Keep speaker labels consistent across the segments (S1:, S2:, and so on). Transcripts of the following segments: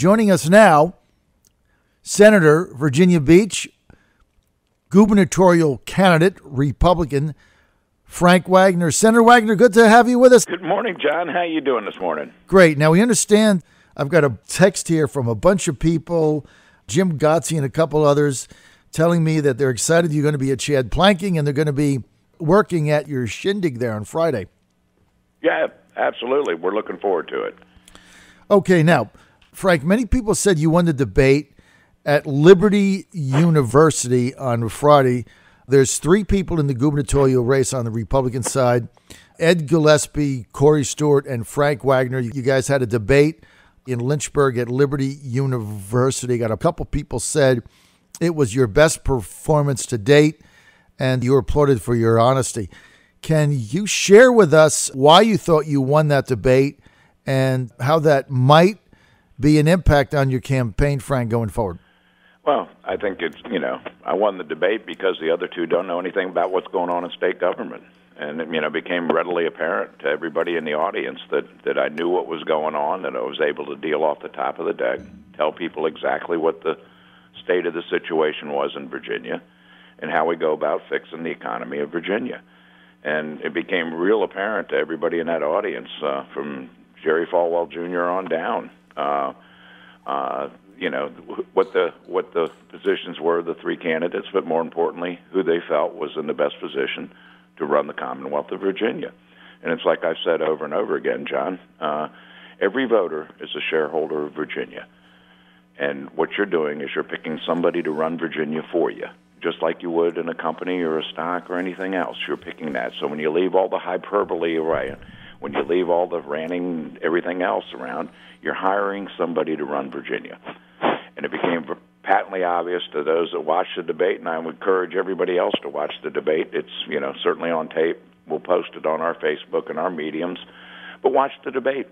S1: Joining us now, Senator Virginia Beach, gubernatorial candidate, Republican, Frank Wagner. Senator Wagner, good to have you with us.
S2: Good morning, John. How you doing this morning?
S1: Great. Now, we understand I've got a text here from a bunch of people, Jim Gotzi and a couple others, telling me that they're excited you're going to be at Chad Planking and they're going to be working at your shindig there on Friday.
S2: Yeah, absolutely. We're looking forward to it.
S1: Okay, now, Frank, many people said you won the debate at Liberty University on Friday. There's three people in the gubernatorial race on the Republican side: Ed Gillespie, Corey Stewart, and Frank Wagner. You guys had a debate in Lynchburg at Liberty University. Got a couple people said it was your best performance to date, and you were applauded for your honesty. Can you share with us why you thought you won that debate and how that might be an impact on your campaign, Frank, going forward?
S2: Well, I think it's, I won the debate because the other two don't know anything about what's going on in state government. And it, became readily apparent to everybody in the audience that I knew what was going on, that I was able to deal off the top of the deck, tell people exactly what the state of the situation was in Virginia and how we go about fixing the economy of Virginia. And it became real apparent to everybody in that audience, from Jerry Falwell Jr. on down, what the positions were of the three candidates, but more importantly, who they felt was in the best position to run the Commonwealth of Virginia. And it's like I've said over and over again, John, every voter is a shareholder of Virginia. And what you're doing is you're picking somebody to run Virginia for you, just like you would in a company or a stock or anything else. You're picking that. So when you leave all the hyperbole around, when you leave all the ranting, everything else around, you're hiring somebody to run Virginia. And it became patently obvious to those that watched the debate, and I would encourage everybody else to watch the debate. It's, certainly on tape. We'll post it on our Facebook and our mediums. But watch the debate,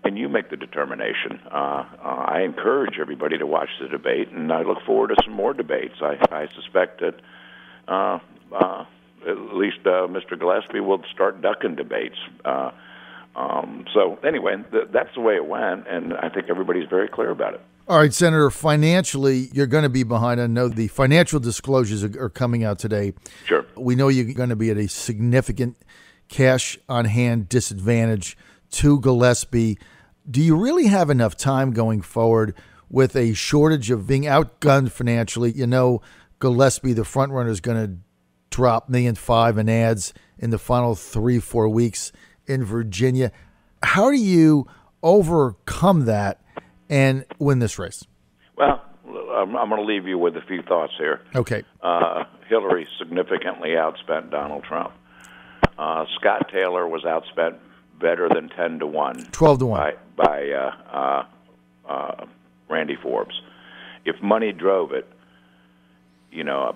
S2: and you make the determination. I encourage everybody to watch the debate, and I look forward to some more debates. I suspect that at least Mr. Gillespie will start ducking debates. So anyway, that's the way it went, and I think everybody's very clear about it.
S1: All right, Senator, financially, you're going to be behind. I know the financial disclosures are coming out today.
S2: Sure.
S1: We know you're going to be at a significant cash-on-hand disadvantage to Gillespie. Do you really have enough time going forward with a shortage of being outgunned financially? Gillespie, the frontrunner, is going to drop $1.5 million in ads in the final 3-4 weeks in Virginia. How do you overcome that and win this race?
S2: Well, I'm going to leave you with a few thoughts here.
S1: Okay.
S2: Hillary significantly outspent Donald Trump. Scott Taylor was outspent better than 10 to 1.
S1: 12 to 1.
S2: By Randy Forbes. If money drove it,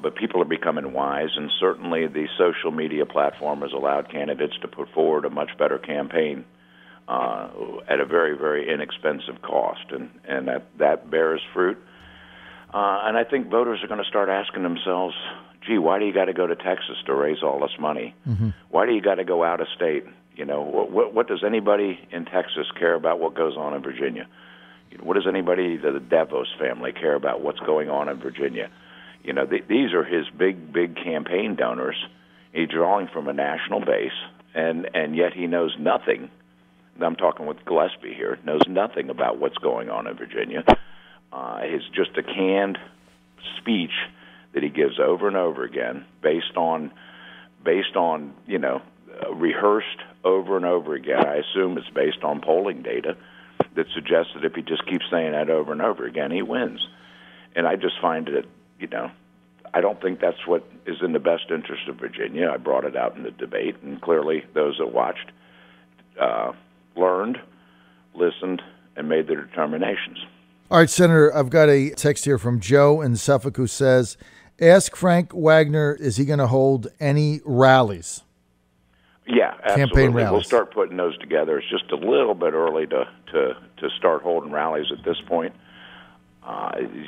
S2: but people are becoming wise, and certainly the social media platform has allowed candidates to put forward a much better campaign at a very, very inexpensive cost, and that bears fruit. And I think voters are going to start asking themselves, gee, why do you got to go to Texas to raise all this money? Mm-hmm. Why do you got to go out of state? What does anybody in Texas care about what goes on in Virginia? What does anybody, the DeVos family, care about what's going on in Virginia? These are his big campaign donors. He's drawing from a national base, and yet he knows nothing. I'm talking with Gillespie here. Knows nothing about what's going on in Virginia. It's just a canned speech that he gives over and over again, based on rehearsed over and over again. I assume it's based on polling data that suggests that if he just keeps saying that over and over again, he wins. And I just find that, I don't think that's what is in the best interest of Virginia. I brought it out in the debate, and clearly those that watched learned, listened, and made their determinations.
S1: All right, Senator, I've got a text here from Joe in Suffolk who says, ask Frank Wagner, is he going to hold any rallies?
S2: Yeah, absolutely.
S1: Campaign rallies.
S2: We'll start putting those together. It's just a little bit early to start holding rallies at this point.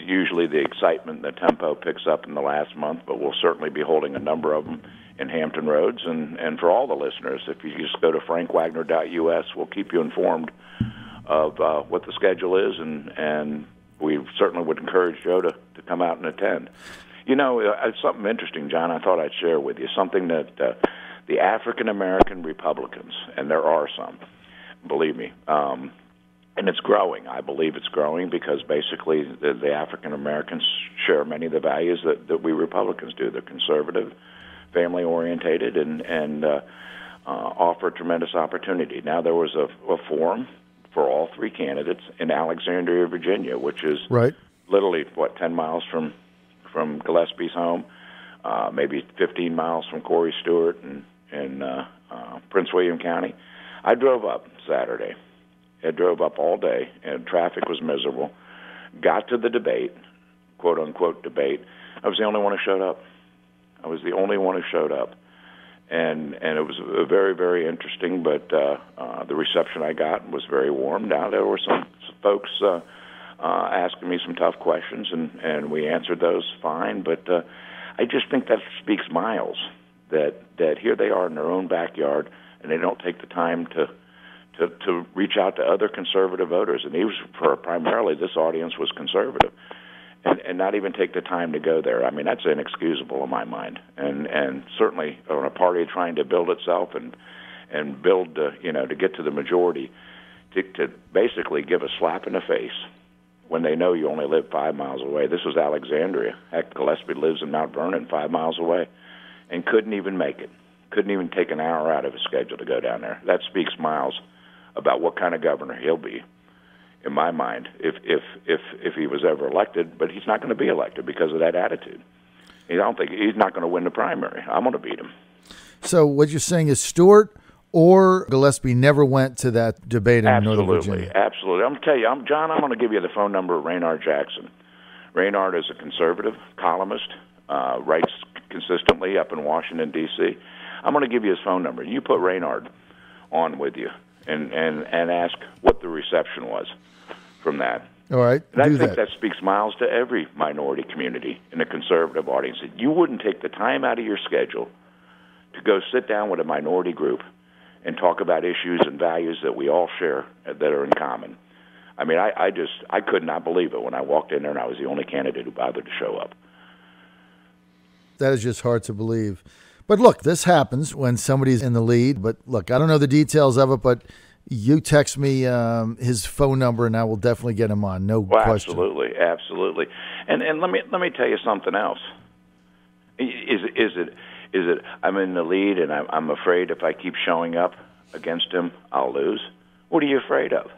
S2: Usually the excitement, the tempo picks up in the last month, but we'll certainly be holding a number of them in Hampton Roads. And for all the listeners, if you just go to frankwagner.us, we'll keep you informed of what the schedule is, and we certainly would encourage Joe to come out and attend. You know, something interesting, John, I thought I'd share with you, something that the African-American Republicans, and there are some, believe me, and it's growing. I believe it's growing because basically the African-Americans share many of the values that we Republicans do. They're conservative, family-orientated, and offer tremendous opportunity. Now, there was a forum for all three candidates in Alexandria, Virginia, which is literally, 10 miles from Gillespie's home, maybe 15 miles from Corey Stewart in Prince William County. I drove up Saturday. I drove up all day, and traffic was miserable. Got to the debate, quote-unquote debate. I was the only one who showed up. And it was very, very interesting, but the reception I got was very warm. Now, there were some folks asking me some tough questions, and we answered those fine, but I just think that speaks miles, that here they are in their own backyard, and they don't take the time to reach out to other conservative voters. And primarily this audience was conservative, and not even take the time to go there. I mean, that's inexcusable in my mind. And certainly on a party trying to build itself and build, to get to the majority, to basically give a slap in the face when they know you only live 5 miles away. This was Alexandria. Heck, Gillespie lives in Mount Vernon, 5 miles away, and couldn't even make it. Couldn't even take an hour out of his schedule to go down there. That speaks miles about what kind of governor he'll be, in my mind, if he was ever elected. But he's not going to be elected because of that attitude. I don't think he's not going to win the primary. I'm going to beat him.
S1: So what you're saying is Stewart or Gillespie never went to that debate in Northern Virginia?
S2: Absolutely. I'm going to tell you, John, I'm going to give you the phone number of Raynard Jackson. Raynard is a conservative columnist, writes consistently up in Washington, D.C. I'm going to give you his phone number. You put Raynard on with you and ask what the reception was from that.
S1: All right.
S2: And I think that speaks miles to every minority community in the conservative audience. That you wouldn't take the time out of your schedule to go sit down with a minority group and talk about issues and values that we all share that are in common. I mean, I could not believe it when I walked in there and I was the only candidate who bothered to show up.
S1: That is just hard to believe. But look, this happens when somebody's in the lead. But look, I don't know the details of it, but you text me his phone number, and I will definitely get him on. No question.
S2: Absolutely. And let me tell you something else. Is it I'm in the lead, and I'm afraid if I keep showing up against him, I'll lose? What are you afraid of?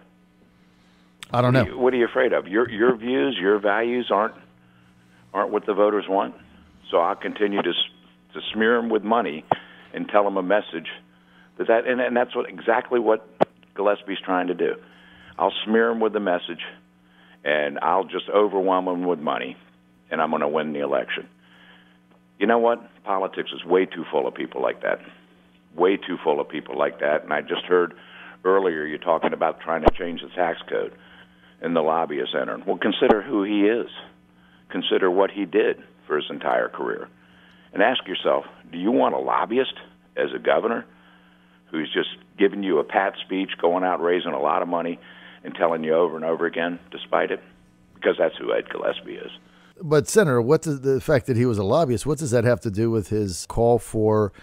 S1: I don't know.
S2: What are you afraid of? Your views, your values aren't what the voters want. So I'll continue to smear them with money and tell them a message and that's exactly what Gillespie's trying to do. I'll smear them with the message, and I'll just overwhelm them with money, and I'm going to win the election. You know what? Politics is way too full of people like that. Way too full of people like that. And I just heard earlier you talking about trying to change the tax code and the lobbyists entering. Well, consider who he is. Consider what he did for his entire career. And ask yourself, do you want a lobbyist as a governor who's just giving you a pat speech, going out raising a lot of money, and telling you over and over again, despite it? Because that's who Ed Gillespie is.
S1: But, Senator, what does the fact that he was a lobbyist, what does that have to do with his call for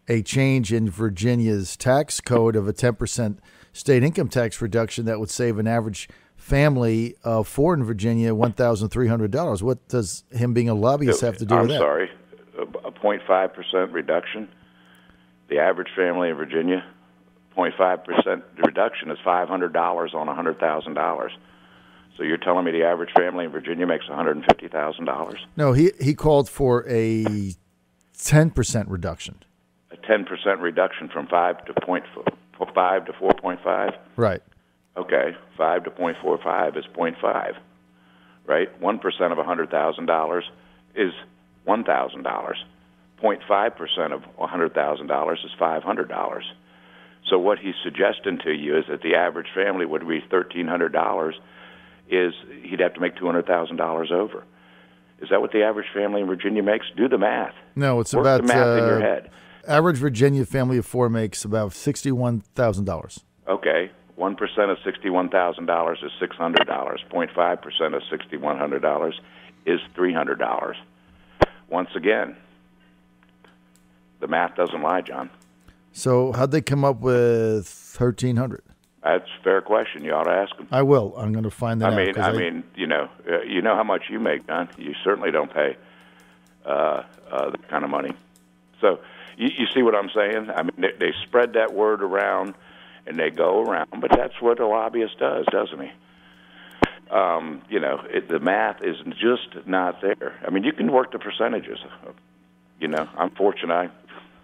S1: a change in Virginia's tax code of a 10% state income tax reduction that would save an average family of four in Virginia $1,300? What does him being a lobbyist have to do with that?
S2: I'm sorry, a 0.5% reduction? The average family in Virginia, 0.5% reduction is $500 on $100,000. So you're telling me the average family in Virginia makes $150,000?
S1: No, he called for a 10% reduction.
S2: A 10% reduction from 5 to 4.5?
S1: Right.
S2: Okay, 5 to 0.45 is 0.5, right? 1% of $100,000 is $1,000. 0.5% of $100,000 is $500. So what he's suggesting to you is that the average family would be $1,300 is he'd have to make $200,000 over. Is that what the average family in Virginia makes? Do the math.
S1: No, it's
S2: Work
S1: about
S2: the math in your head.
S1: Average Virginia family of four makes about $61,000.
S2: Okay. 1% of $61,000 is $600. 0.5% of $6,100 is $300. Once again, the math doesn't lie, John.
S1: So how'd they come up with 1,300?
S2: That's a fair question. You ought to ask them.
S1: I will. I'm going to find that out.
S2: I mean, you know how much you make, John. You certainly don't pay that kind of money. So you see what I'm saying? I mean, they spread that word around, and they go around. But that's what a lobbyist does, doesn't he? You know, the math is just not there. I mean, you can work the percentages. You know, I'm fortunate.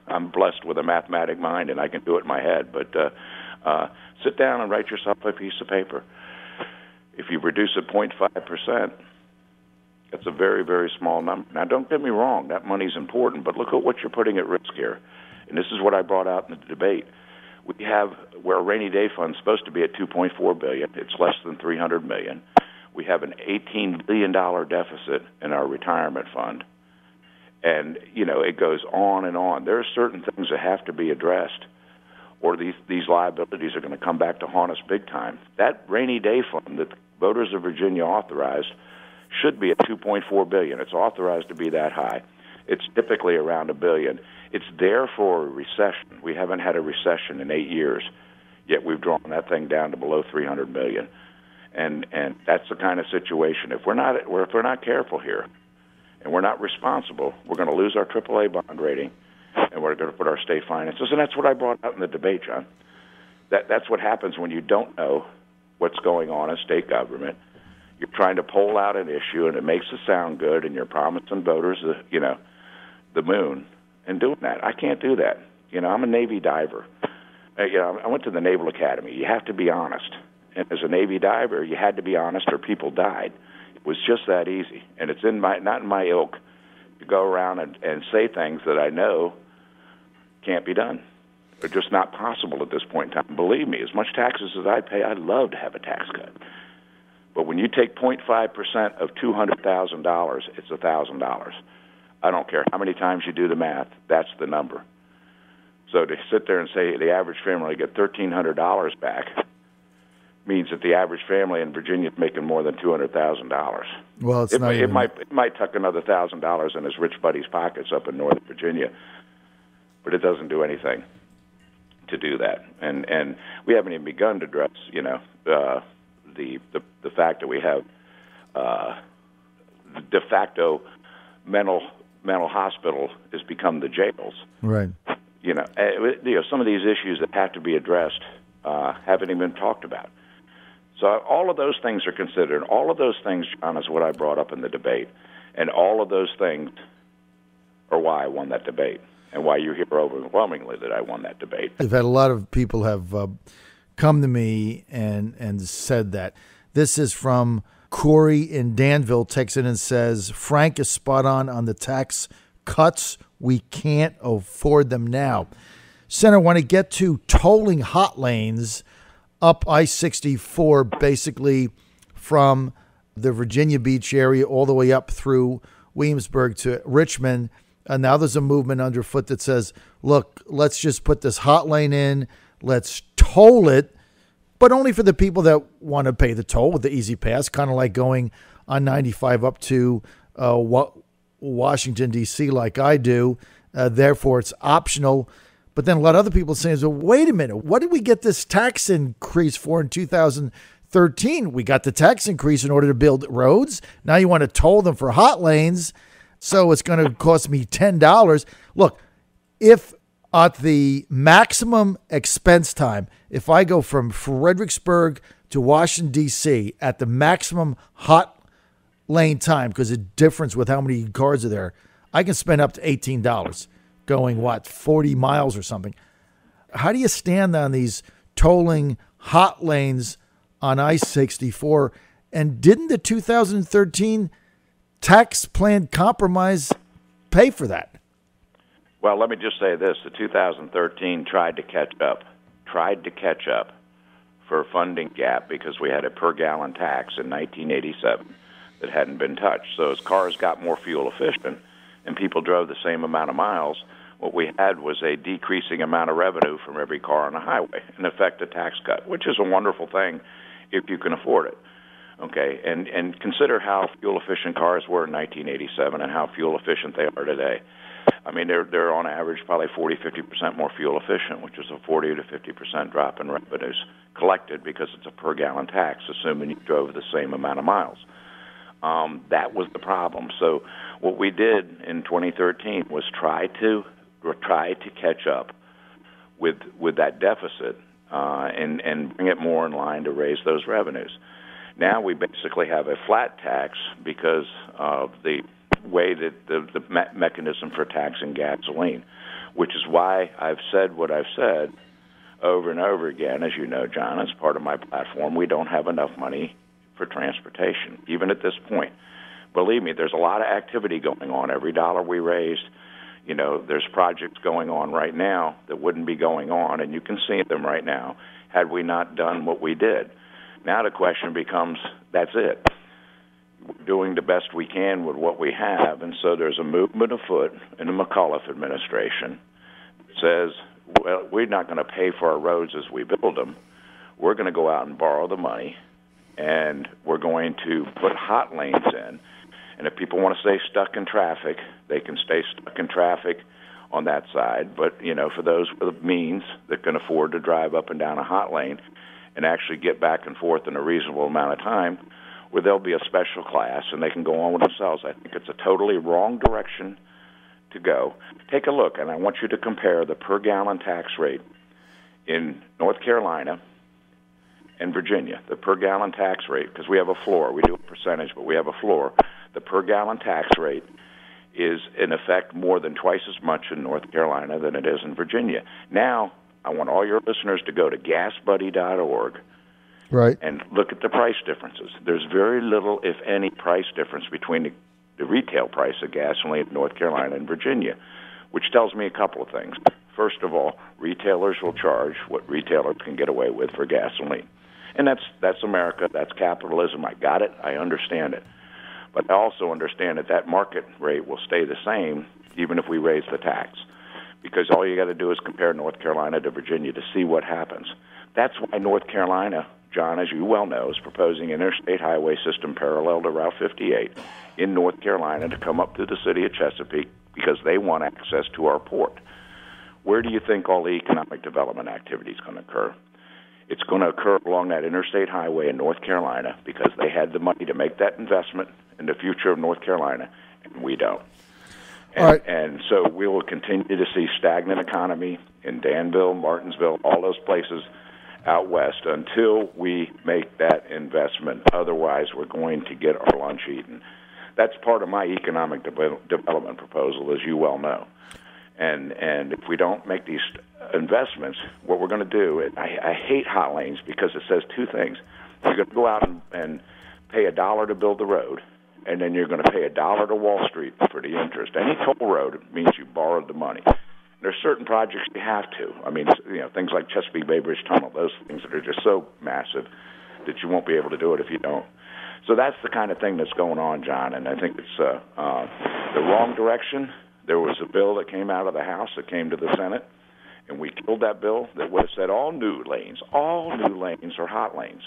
S2: I'm blessed with a mathematic mind, and I can do it in my head. But sit down and write yourself a piece of paper. If you reduce it 0.5%, that's a very, very small number. Now, don't get me wrong. That money's important, but look at what you're putting at risk here. And this is what I brought out in the debate. We have where a rainy day fund's supposed to be at $2.4 billion. It's less than $300 million. We have an $18 billion deficit in our retirement fund. And, you know, it goes on and on. There are certain things that have to be addressed, or these liabilities are going to come back to haunt us big time. That rainy day fund that the voters of Virginia authorized should be at $2.4 billion. It's authorized to be that high. It's typically around $1 billion. It's there for a recession. We haven't had a recession in 8 years, yet we've drawn that thing down to below $300 million. And that's the kind of situation. If we're not careful here, and we're not responsible, we're going to lose our AAA bond rating, and we're going to put our state finances. And that's what I brought out in the debate, John. That's what happens when you don't know what's going on in state government. You're trying to poll out an issue, and it makes it sound good, and you're promising voters, the moon, and doing that. I can't do that. You know, I'm a Navy diver. I went to the Naval Academy. You have to be honest. And as a Navy diver, you had to be honest, or people died. It was just that easy, and it's not in my ilk to go around and say things that I know can't be done. They're just not possible at this point in time. Believe me, as much taxes as I pay, I'd love to have a tax cut. But when you take 0.5% of $200,000, it's $1,000. I don't care how many times you do the math, that's the number. So to sit there and say the average family get $1,300 back means that the average family in Virginia is making more than $200,000.
S1: Well, it
S2: might tuck another $1,000 in his rich buddy's pockets up in Northern Virginia, but it doesn't do anything to do that. And we haven't even begun to address, the fact that we have de facto mental hospital has become the jails.
S1: Right.
S2: Some of these issues that have to be addressed haven't even been talked about. So all of those things are considered. All of those things, John, is what I brought up in the debate. And all of those things are why I won that debate and why you hear overwhelmingly that I won that debate.
S1: I've had a lot of people have come to me and said that. This is from Corey in Danville, texts in and says, Frank is spot on the tax cuts. We can't afford them now. Senator, want to get to tolling hot lanes up I-64, basically from the Virginia Beach area all the way up through Williamsburg to Richmond. And now there's a movement underfoot that says, look, let's just put this hot lane in. Let's toll it, but only for the people that want to pay the toll with the easy pass, kind of like going on 95 up to Washington, D.C. like I do. Therefore, it's optional. But then a lot of other people saying, well, wait a minute, what did we get this tax increase for in 2013? We got the tax increase in order to build roads. Now you want to toll them for hot lanes, so it's going to cost me $10. Look, if at the maximum expense time, if I go from Fredericksburg to Washington, D.C. at the maximum hot lane time, because the difference with how many cars are there, I can spend up to $18 going, 40 miles or something. How do you stand on these tolling hot lanes on I-64? And didn't the 2013 tax plan compromise pay for that?
S2: Well, let me just say this. The 2013 tried to catch up for a funding gap because we had a per-gallon tax in 1987 that hadn't been touched. So as cars got more fuel efficient and people drove the same amount of miles, what we had was a decreasing amount of revenue from every car on the highway, in effect a tax cut, which is a wonderful thing if you can afford it. Okay, and consider how fuel-efficient cars were in 1987 and how fuel-efficient they are today. I mean, they're on average probably 40-50% more fuel-efficient, which is a 40 to 50% drop in revenues collected because it's a per-gallon tax, assuming you drove the same amount of miles. That was the problem. So what we did in 2013 was try to catch up with that deficit and bring it more in line to raise those revenues. Now we basically have a flat tax because of the way that the mechanism for taxing gasoline, which is why I've said what I've said over and over again. As you know, John, as part of my platform, we don't have enough money for transportation, even at this point. Believe me, there's a lot of activity going on. Every dollar we raised, you know, there's projects going on right now that wouldn't be going on, and you can see them right now had we not done what we did. Now the question becomes, that's it. We're doing the best we can with what we have, and so there's a movement afoot in the McAuliffe administration that says, well, we're not going to pay for our roads as we build them. We're going to go out and borrow the money, and we're going to put hot lanes in. And if people want to stay stuck in traffic, they can stay stuck in traffic on that side. But, you know, for those with the means that can afford to drive up and down a hot lane and actually get back and forth in a reasonable amount of time, where there'll be a special class and they can go on with themselves. I think it's a totally wrong direction to go. Take a look, and I want you to compare the per-gallon tax rate in North Carolina and Virginia. The per-gallon tax rate, because we have a floor. We do a percentage, but we have a floor. The per-gallon tax rate is, in effect, more than twice as much in North Carolina than it is in Virginia. Now, I want all your listeners to go to gasbuddy.org
S1: right,
S2: and look at the price differences. There's very little, if any, price difference between the retail price of gasoline in North Carolina and Virginia, which tells me a couple of things. First of all, retailers will charge what retailers can get away with for gasoline. And that's America. That's capitalism. I got it. I understand it. But I also understand that market rate will stay the same even if we raise the tax, because all you got to do is compare North Carolina to Virginia to see what happens. That's why North Carolina, John, as you well know, is proposing an interstate highway system parallel to Route 58 in North Carolina to come up through the city of Chesapeake because they want access to our port. Where do you think all the economic development activity is going to occur? It's going to occur along that interstate highway in North Carolina because they had the money to make that investment in the future of North Carolina, and we don't. And so we will continue to see stagnant economy in Danville, Martinsville, all those places out west until we make that investment. Otherwise, we're going to get our lunch eaten. That's part of my economic development proposal, as you well know. And if we don't make these investments, what we're going to do, I hate hot lanes because it says two things. You're going to go out and pay $1 to build the road, and then you're going to pay $1 to Wall Street for the interest. Any toll road means you borrowed the money. There's certain projects you have to. I mean, you know, things like Chesapeake Bay Bridge Tunnel, those things that are just so massive that you won't be able to do it if you don't. So that's the kind of thing that's going on, John, and I think it's the wrong direction. There was a bill that came out of the House that came to the Senate, and we killed that bill that would have said all new lanes are hot lanes.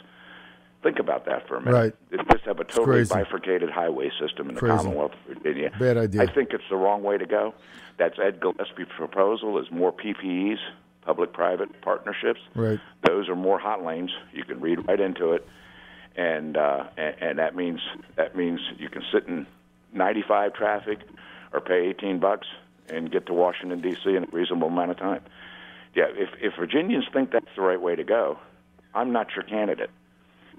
S2: Think about that for a minute.
S1: Right.
S2: They just have a totally bifurcated highway system in the Commonwealth of Virginia.
S1: Bad idea.
S2: I think it's the wrong way to go. That's Ed Gillespie's proposal is more PPEs, public-private partnerships.
S1: Right.
S2: Those are more hot lanes. You can read right into it, and that means you can sit in 95 traffic or pay $18 and get to Washington, D.C. in a reasonable amount of time. Yeah, if Virginians think that's the right way to go, I'm not your candidate.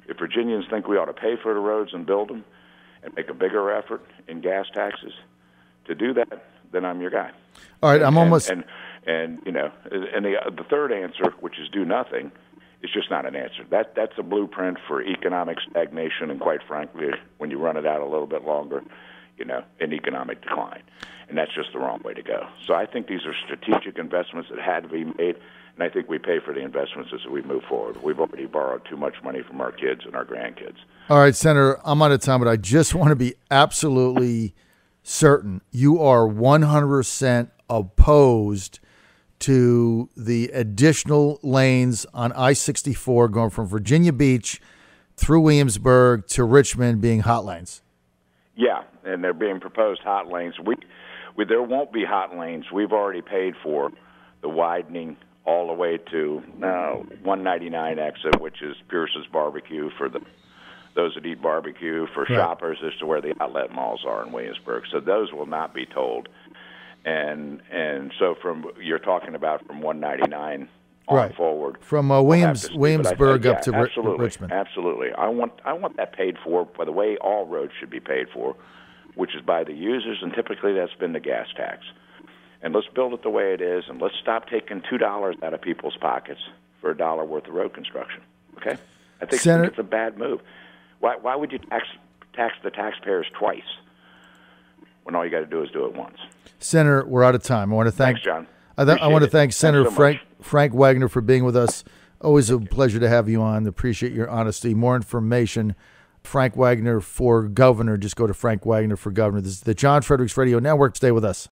S2: If Virginians think we ought to pay for the roads and build them and make a bigger effort in gas taxes to do that, then I'm your guy.
S1: All right, I'm almost...
S2: And you know, and the third answer, which is do nothing, is just not an answer. That's a blueprint for economic stagnation and, quite frankly, when you run it out a little bit longer, you know, an economic decline. And that's just the wrong way to go. So I think these are strategic investments that had to be made, and I think we pay for the investments as we move forward. We've already borrowed too much money from our kids and our grandkids.
S1: All right, Senator, I'm out of time, but I just want to be absolutely certain you are 100% opposed to the additional lanes on I-64 going from Virginia Beach through Williamsburg to Richmond being hot lanes.
S2: Yeah, and they're being proposed hot lanes. There won't be hot lanes. We've already paid for the widening all the way to 199 exit, which is Pierce's Barbecue for those that eat barbecue, for shoppers as to where the outlet malls are in Williamsburg. So those will not be tolled. And so you're talking about from 199 on forward.
S1: From Williamsburg up to Richmond.
S2: Absolutely. I want that paid for by the way all roads should be paid for, which is by the users, and typically that's been the gas tax. And let's build it the way it is, and let's stop taking $2 out of people's pockets for a $1 worth of road construction. Okay? I think it's a bad move. Why would you tax the taxpayers twice when all you got to do is do it once?
S1: Senator, we're out of time. I want to thank
S2: Thanks, John.
S1: I want to thank Senator
S2: so
S1: Frank Wagner for being with us. Always a pleasure to have you on. Appreciate your honesty. More information, Frank Wagner for Governor. Just go to Frank Wagner for Governor. This is the John Fredericks Radio Network. Stay with us.